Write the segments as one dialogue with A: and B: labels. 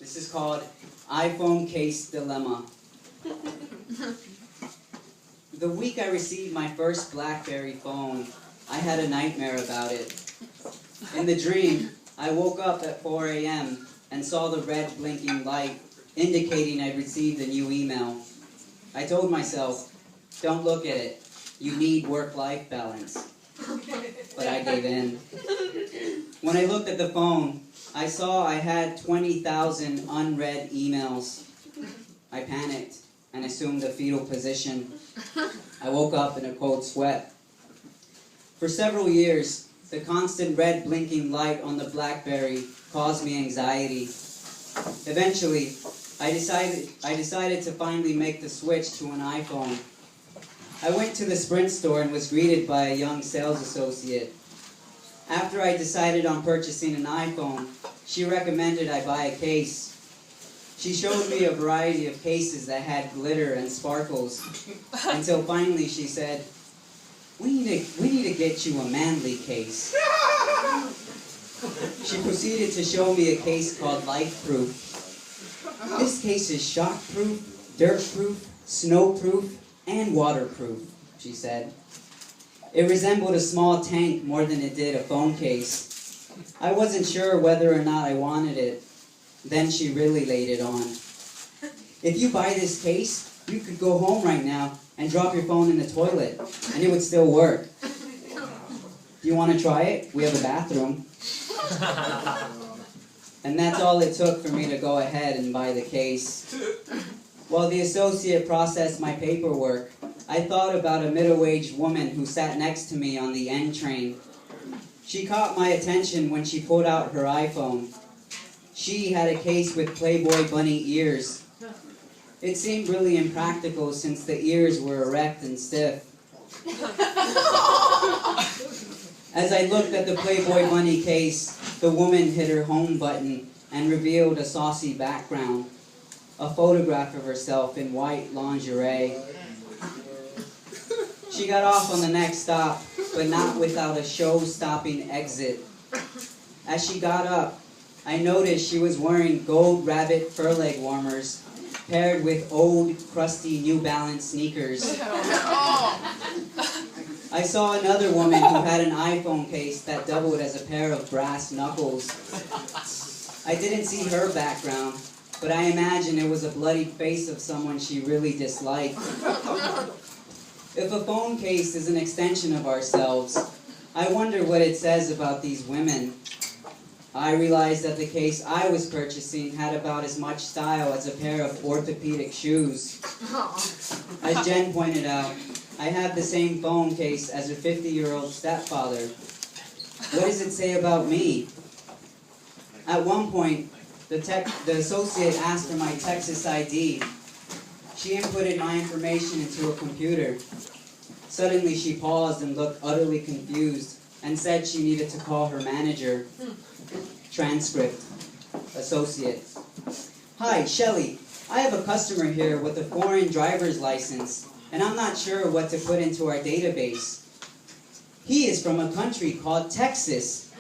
A: This is called iPhone Case Dilemma. The week I received my first BlackBerry phone, I had a nightmare about it. In the dream, I woke up at 4 a.m. and saw the red blinking light indicating I'd received a new email. I told myself, don't look at it. You need work-life balance. But I gave in. When I looked at the phone, I saw I had 20,000 unread emails. I panicked and assumed a fetal position. I woke up in a cold sweat. For several years, the constant red blinking light on the BlackBerry caused me anxiety. Eventually, I decided to finally make the switch to an iPhone. I went to the Sprint store and was greeted by a young sales associate. After I decided on purchasing an iPhone, she recommended I buy a case. She showed me a variety of cases that had glitter and sparkles, until finally she said, we need to get you a manly case. She proceeded to show me a case called Life Proof. This case is shock-proof, dirt-proof, snow-proof, and waterproof, she said. It resembled a small tank more than it did a phone case. I wasn't sure whether or not I wanted it. Then she really laid it on. If you buy this case, you could go home right now and drop your phone in the toilet, and it would still work. Do you want to try it? We have a bathroom. And that's all it took for me to go ahead and buy the case. While the associate processed my paperwork, I thought about a middle-aged woman who sat next to me on the N train. She caught my attention when she pulled out her iPhone. She had a case with Playboy bunny ears. It seemed really impractical since the ears were erect and stiff. As I looked at the Playboy bunny case, the woman hit her home button and revealed a saucy background, a photograph of herself in white lingerie. She got off on the next stop, but not without a show-stopping exit. As she got up, I noticed she was wearing gold rabbit fur leg warmers paired with old, crusty New Balance sneakers. I saw another woman who had an iPhone case that doubled as a pair of brass knuckles. I didn't see her background, but I imagine it was a bloody face of someone she really disliked. If a phone case is an extension of ourselves, I wonder what it says about these women. I realized that the case I was purchasing had about as much style as a pair of orthopedic shoes. As Jen pointed out, I have the same phone case as her 50-year-old stepfather. What does it say about me? At one point, the associate asked for my Texas ID. She inputted my information into a computer. Suddenly she paused and looked utterly confused and said she needed to call her manager. Transcript. Associate. Hi, Shelley. I have a customer here with a foreign driver's license, and I'm not sure what to put into our database. He is from a country called Texas.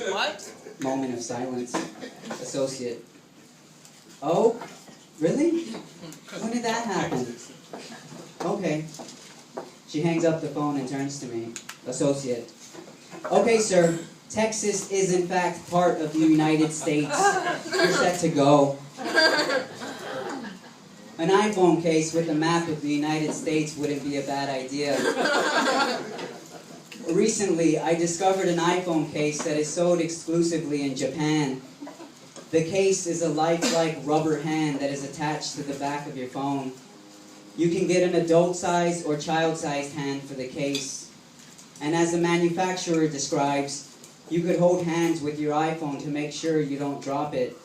B: What?
A: Moment of silence. Associate. Oh, really? When did that happen? Okay. She hangs up the phone and turns to me. Associate. Okay, sir. Texas is in fact part of the United States. You're set to go. An iPhone case with a map of the United States wouldn't be a bad idea. Recently, I discovered an iPhone case that is sold exclusively in Japan. The case is a lifelike rubber hand that is attached to the back of your phone. You can get an adult-sized or child-sized hand for the case. And as the manufacturer describes, you could hold hands with your iPhone to make sure you don't drop it.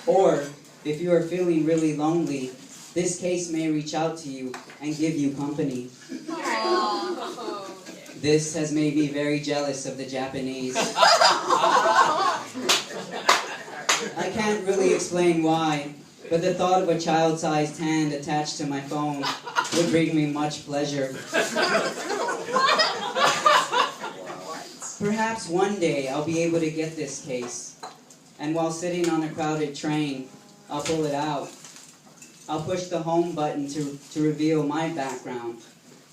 A: Or, if you are feeling really lonely, this case may reach out to you and give you company. This has made me very jealous of the Japanese. I can't really explain why, but the thought of a child-sized hand attached to my phone would bring me much pleasure. Perhaps one day I'll be able to get this case. And while sitting on a crowded train, I'll pull it out. I'll push the home button to reveal my background,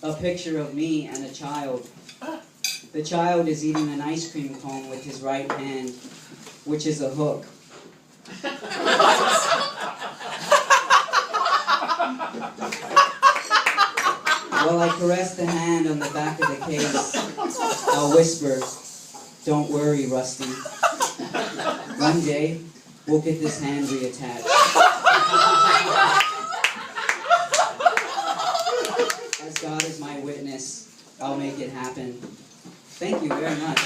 A: a picture of me and a child. The child is eating an ice cream cone with his right hand, which is a hook. While I caress the hand on the back of the case, I'll whisper, "Don't worry, Rusty. One day, we'll get this hand reattached." As God is my witness, I'll make it happen. Thank you very much.